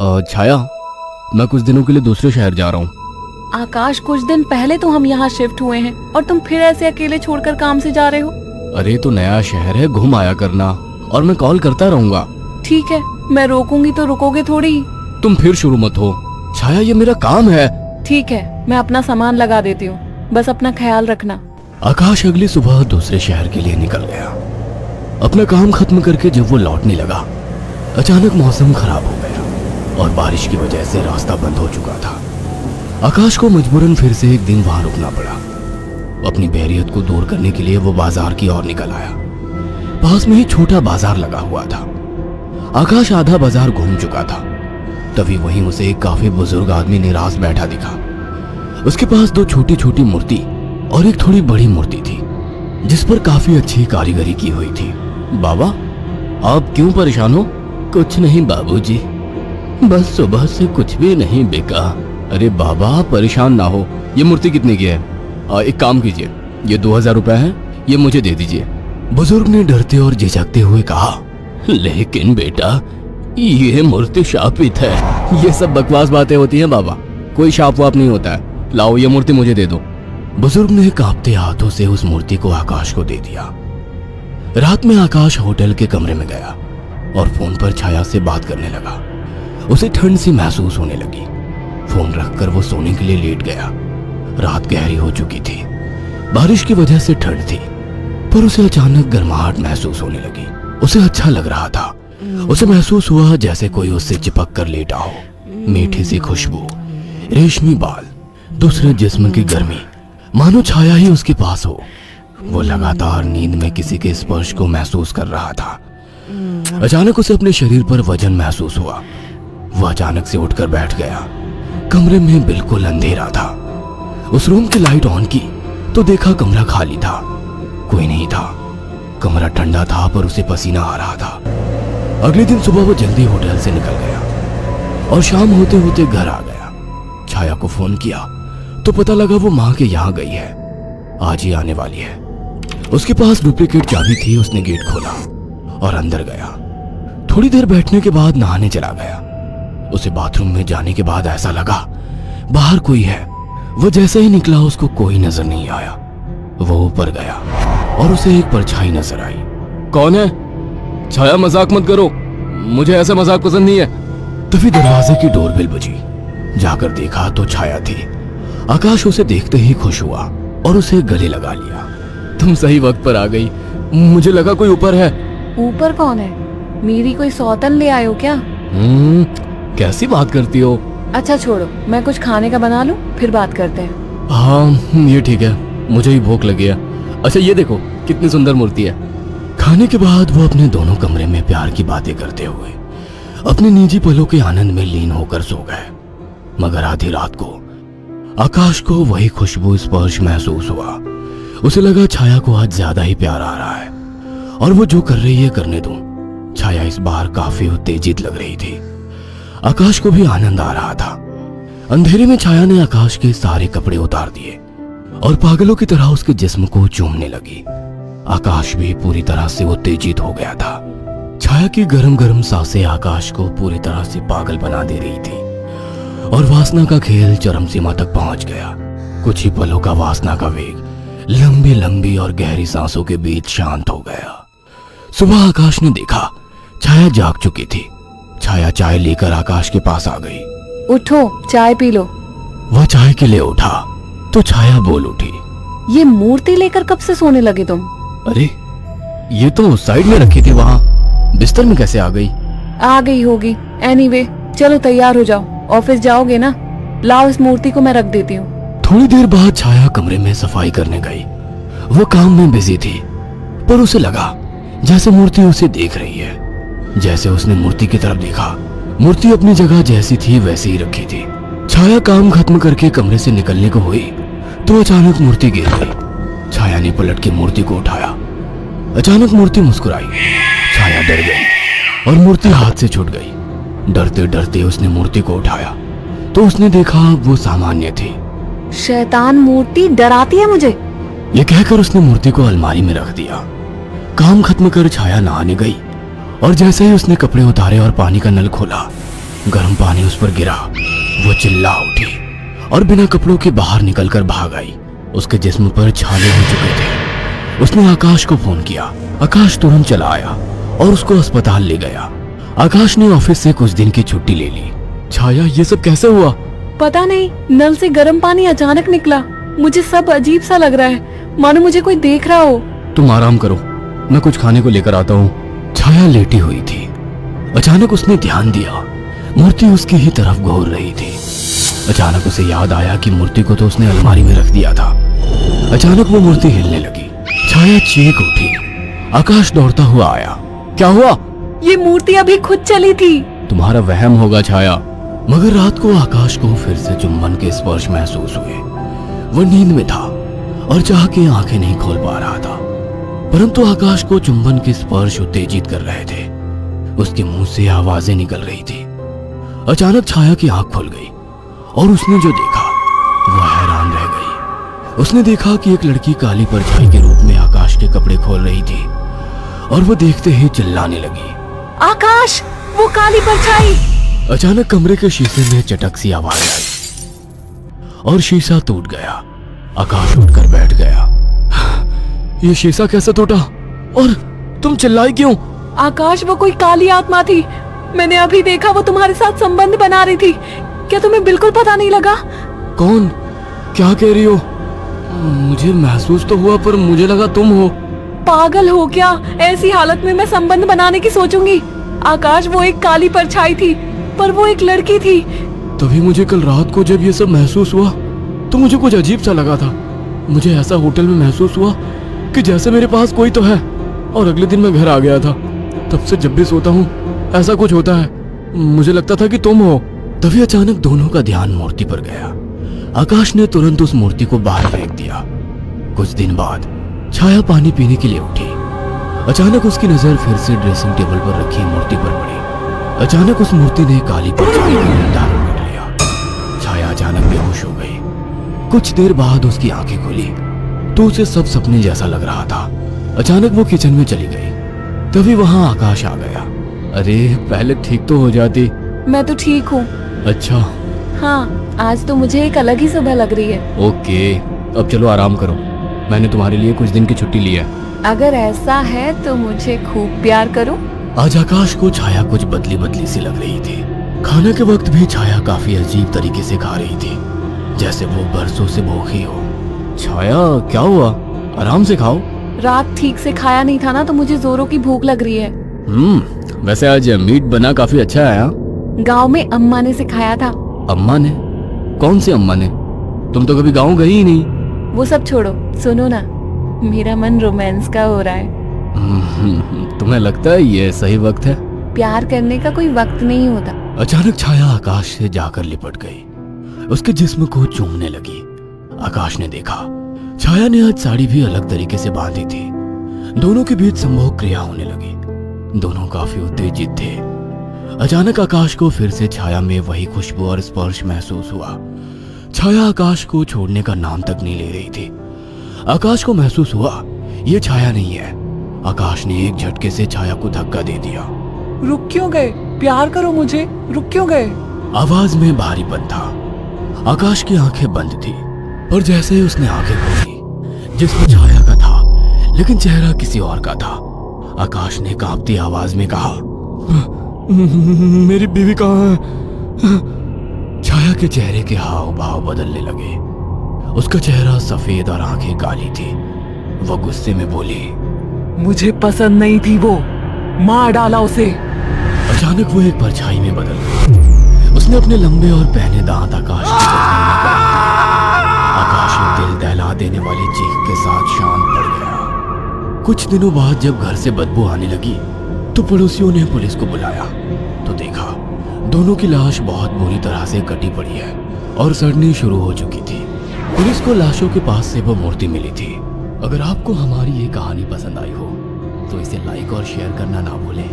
छाया, मैं कुछ दिनों के लिए दूसरे शहर जा रहा हूँ। आकाश, कुछ दिन पहले तो हम यहाँ शिफ्ट हुए हैं और तुम फिर ऐसे अकेले छोड़कर काम से जा रहे हो। अरे तो नया शहर है, घूम आया करना, और मैं कॉल करता रहूंगा। ठीक है, मैं रोकूंगी तो रुकोगे थोड़ी ही। तुम फिर शुरू मत हो छाया, ये मेरा काम है। ठीक है, मैं अपना सामान लगा देती हूँ, बस अपना ख्याल रखना। आकाश अगली सुबह दूसरे शहर के लिए निकल गया। अपना काम खत्म करके जब वो लौटने लगा, अचानक मौसम खराब हो गया और बारिश की वजह से रास्ता बंद हो चुका था। आकाश को मजबूरन फिर से एक दिन वहां रुकना पड़ा। अपनी बोरियत को दूर करने के लिए वो बाजार की ओर निकल आया। पास में ही छोटा बाजार लगा हुआ था। आकाश आधा बाजार घूम चुका था, तभी वहीं उसे एक काफी बुजुर्ग आदमी निराश बैठा दिखा। उसके पास दो छोटी छोटी मूर्ति और एक थोड़ी बड़ी मूर्ति थी, जिस पर काफी अच्छी कारीगरी की हुई थी। बाबा, आप क्यों परेशान हो? कुछ नहीं बाबूजी, बस सुबह से कुछ भी नहीं बिका। अरे बाबा, आप परेशान ना हो। ये मूर्ति कितने की है? एक काम कीजिए, ये 2000 रुपए है, ये मुझे दे दीजिए। बुजुर्ग ने डरते और झिझकते हुए कहा, लेकिन बेटा, ये मूर्ति शापित है। ये सब बकवास बातें होती हैं बाबा, कोई शाप वाप नहीं होता है। लाओ, ये मूर्ति मुझे दे दो। बुजुर्ग ने कांपते हाथों से उस मूर्ति को आकाश को दे दिया। रात में आकाश होटल के कमरे में गया और फोन पर छाया से बात करने लगा। उसे ठंड सी महसूस होने लगी। फोन रखकर वो सोने के लिए लेट गया। रात गहरी हो चुकी थी, बारिश की वजह से ठंड थी, पर उसे अचानक गर्माहट महसूस होने लगी। उसे अच्छा लग रहा था। उसे महसूस हुआ जैसे कोई उससे चिपक कर लेटा हो। मीठी सी खुशबू, रेशमी बाल, दूसरे जिस्म की गर्मी, मानो छाया ही उसके पास हो। वो लगातार नींद में किसी के स्पर्श को महसूस कर रहा था। अचानक उसे अपने शरीर पर वजन महसूस हुआ। वह अचानक से उठकर बैठ गया। कमरे में बिल्कुल अंधेरा था। उस रूम की लाइट ऑन की तो देखा कमरा खाली था, कोई नहीं था। कमरा ठंडा था पर उसे पसीना आ रहा था। अगले दिन सुबह वो जल्दी होटल से निकल गया और शाम होते होते घर आ गया। छाया को फोन किया तो पता लगा वो माँ के यहाँ गई है, आज ही आने वाली है। उसके पास डुप्लीकेट चाबी थी। उसने गेट खोला और अंदर गया। थोड़ी देर बैठने के बाद नहाने चला गया। उसे बाथरूम में जाने के बाद ऐसा लगा बाहर कोई है। वो जैसे ही निकला उसको कोई नजर नहीं आया। वो ऊपर गया और उसे एक परछाई नजर आई। कौन है? छाया, मजाक मत करो, मुझे ऐसा मजाक पसंद नहीं है। तभी दरवाजे की डोरबेल बजी। जाकर देखा तो छाया थी। आकाश उसे देखते ही खुश हुआ और उसे गले लगा लिया। तुम सही वक्त पर आ गई, मुझे लगा कोई ऊपर है। ऊपर कौन है? मेरी कोई सौतन ले आए हो क्या? कैसी बात करती हो? अच्छा छोड़ो, मैं कुछ खाने का बना लूं, फिर बात करते हैं। हाँ ये ठीक है, मुझे ही भूख लगी है। अच्छा ये देखो कितनी सुंदर मूर्ति है। खाने के बाद वो अपने दोनों कमरे में प्यार की बातें करते हुए अपने निजी पलों के आनंद में लीन होकर सो गए। मगर आधी रात को आकाश को वही खुशबू स्पर्श महसूस हुआ। उसे लगा छाया को आज ज्यादा ही प्यार आ रहा है और वो जो कर रही है करने दो। छाया इस बार काफी उत्तेजित लग रही थी। आकाश को भी आनंद आ रहा था। अंधेरे में छाया ने आकाश के सारे कपड़े उतार दिए और पागलों की तरह उसके जिस्म को चूमने लगी। आकाश भी पूरी तरह से उत्तेजित हो गया था। छाया की गरम गरम सांसें आकाश को पूरी तरह से पागल बना दे रही थी और वासना का खेल चरम सीमा तक पहुंच गया। कुछ ही पलों का वासना का वेग लंबी लंबी और गहरी सांसों के बीच शांत हो गया। सुबह आकाश ने देखा छाया जाग चुकी थी। छाया चाय लेकर आकाश के पास आ गई। उठो, चाय पी लो। वह चाय के लिए उठा तो छाया बोल उठी, ये मूर्ति लेकर कब से सोने लगे तुम? अरे ये तो साइड में रखी थी, वहां बिस्तर में कैसे आ गई? आ गई होगी। एनीवे, चलो तैयार हो जाओ, ऑफिस जाओगे ना? लाओ इस मूर्ति को मैं रख देती हूँ। थोड़ी देर बाद छाया कमरे में सफाई करने गई। वो काम में बिजी थी, पर उसे लगा जैसे मूर्ति उसे देख रही है। जैसे उसने मूर्ति की तरफ देखा, मूर्ति अपनी जगह जैसी थी वैसे ही रखी थी। छाया काम खत्म करके कमरे से निकलने को हुई तो अचानक मूर्ति गिर गई। छाया ने पलट के मूर्ति को उठाया। अचानक मूर्ति मुस्कुराई। छाया डर गई और मूर्ति हाथ से छूट गई। डरते डरते उसने मूर्ति को उठाया तो उसने देखा वो सामान्य थी। शैतान मूर्ति, डराती है मुझे। ये कहकर उसने मूर्ति को अलमारी में रख दिया। काम खत्म कर छाया नहाने गई और जैसे ही उसने कपड़े उतारे और पानी का नल खोला गर्म पानी उस पर गिरा। वो चिल्ला उठी और बिना कपड़ों के बाहर निकलकर भाग आई। उसके जिस्म पर छाले हो चुके थे। उसने आकाश को फोन किया। आकाश तुरंत चला आया और उसको अस्पताल ले गया। आकाश ने ऑफिस से कुछ दिन की छुट्टी ले ली। छाया, ये सब कैसे हुआ? पता नहीं, नल से गर्म पानी अचानक निकला। मुझे सब अजीब सा लग रहा है, मानो मुझे कोई देख रहा हो। तुम आराम करो, मैं कुछ खाने को लेकर आता हूँ। छाया लेटी हुई थी। अचानक उसने ध्यान दिया, मूर्ति उसकी ही तरफ घूर रही थी। अचानक उसे याद आया कि मूर्ति को तो उसने अलमारी में रख दिया था। अचानक वो मूर्ति हिलने लगी। छाया चीख उठी। आकाश दौड़ता हुआ आया। क्या हुआ? ये मूर्ति अभी खुद चली थी। तुम्हारा वहम होगा छाया। मगर रात को आकाश को फिर से चुंबन के स्पर्श महसूस हुए। वो नींद में था और चाह के आंखें नहीं खोल पा रहा था, परंतु आकाश को चुंबन के स्पर्श उत्तेजित कर रहे थे। उसके मुंह से आवाजें निकल रही थी। अचानक छाया की आंख खुल गई और उसने जो देखा वह हैरान रह गई। उसने देखा कि एक लड़की काली परछाई के रूप में आकाश के कपड़े खोल रही थी और वो देखते ही चिल्लाने लगी, आकाश, वो काली परछाई! अचानक कमरे के शीशे में चटक सी आवाज आई और शीशा टूट गया। आकाश उठकर बैठ गया। ये शीशा कैसे टूटा? और तुम चिल्लाई क्यों? आकाश, वो कोई काली आत्मा थी। मैंने अभी देखा, वो तुम्हारे साथ संबंध बना रही थी। क्या तुम्हें बिल्कुल पता नहीं लगा? कौन? क्या कह रही हो? मुझे महसूस तो हुआ, पर मुझे लगा तुम हो। पागल हो क्या? ऐसी हालत में मैं संबंध बनाने की सोचूंगी? आकाश, वो एक काली परछाई थी, पर वो एक लड़की थी। तभी मुझे कल रात को जब ये सब महसूस हुआ तो मुझे कुछ अजीब सा लगा था। मुझे ऐसा होटल में महसूस हुआ कि जैसे मेरे पास कोई तो है। और अगले दिन मैं घर आ गया था। तब से जब भी सोता हूँ ऐसा कुछ होता है। मुझे लगता था कि तुम हो। तभी अचानक दोनों का ध्यान मूर्ति पर गया। आकाश ने तुरंत उस मूर्ति को बाहर फेंक दिया। कुछ दिन बाद छाया पानी पीने के लिए उठी। अचानक उसकी नजर फिर से ड्रेसिंग टेबल पर रखी मूर्ति पर पड़ी। अचानक उस मूर्ति ने काली परछाई का मुंह कर लिया। छाया अचानक बेहोश हो गई। कुछ देर बाद उसकी आंखें खुली तो उसे सब सपने जैसा लग रहा था। अचानक वो किचन में चली गई। तभी वहां आकाश आ गया। अरे, पहले ठीक तो हो जाती। मैं तो ठीक हूँ। अच्छा। हाँ, आज तो मुझे एक अलग ही सुबह लग रही है। ओके, अब चलो आराम करो। मैंने तुम्हारे लिए कुछ दिन की छुट्टी ली है। अगर ऐसा है तो मुझे खूब प्यार करो। आज आकाश को छाया कुछ बदली बदली सी लग रही थी। खाने के वक्त भी छाया काफी अजीब तरीके से खा रही थी, जैसे वो बरसों से भूखी हो। छाया, क्या हुआ? आराम से खाओ। रात ठीक से खाया नहीं था ना, तो मुझे जोरों की भूख लग रही है। वैसे आज मीट बना काफी अच्छा है। गांव में अम्मा ने सिखाया था। अम्मा ने? कौन सी अम्मा ने? तुम तो कभी गांव गई ही नहीं। वो सब छोड़ो, सुनो ना, मेरा मन रोमांस का हो रहा है। तुम्हें लगता है ये सही वक्त है? प्यार करने का कोई वक्त नहीं होता। अचानक छाया आकाश से जाकर लिपट गई। उसके जिस्म को चूमने लगी। आकाश ने देखा छाया ने आज साड़ी भी अलग तरीके से बांधी थी। दोनों के बीच संभोग क्रिया होने लगी। दोनों काफी उत्तेजित थे। अचानक आकाश को फिर से छाया में वही खुशबू और स्पर्श महसूस हुआ। छाया आकाश को छोड़ने का नाम तक नहीं ले रही थी। आकाश को महसूस हुआ ये छाया नहीं है। आकाश ने एक झटके से छाया को धक्का दे दिया। रुक क्यों गए? प्यार करो मुझे, रुक क्यों गए? आवाज में भारीपन था। आकाश की आंखें बंद थी, पर जैसे ही उसने आंखें खोली, जिसमें छाया का था लेकिन चेहरा किसी और का था। आकाश ने कांपती आवाज में कहा, मेरी बीवी कहाँ है? छाया के चेहरे के हाव भाव बदलने लगे। उसका चेहरा सफेद और आंखें काली थी। वह गुस्से में बोली, मुझे पसंद नहीं थी वो, मार डाला उसे। अचानक वो एक परछाई में बदल गई। उसने अपने लंबे और पहने दांत आकाश की गर्दन में गाड़ दिए। आकाश एक दिल दहला देने वाली चीख के साथ शांत पड़ गया। कुछ दिनों बाद जब घर से बदबू आने लगी तो पड़ोसियों ने पुलिस को बुलाया तो देखा दोनों की लाश बहुत बुरी तरह से कटी पड़ी है और सड़नी शुरू हो चुकी थी। पुलिस को लाशों के पास से वो मूर्ति मिली थी। अगर आपको हमारी ये कहानी पसंद आई हो तो इसे लाइक और शेयर करना ना भूलें।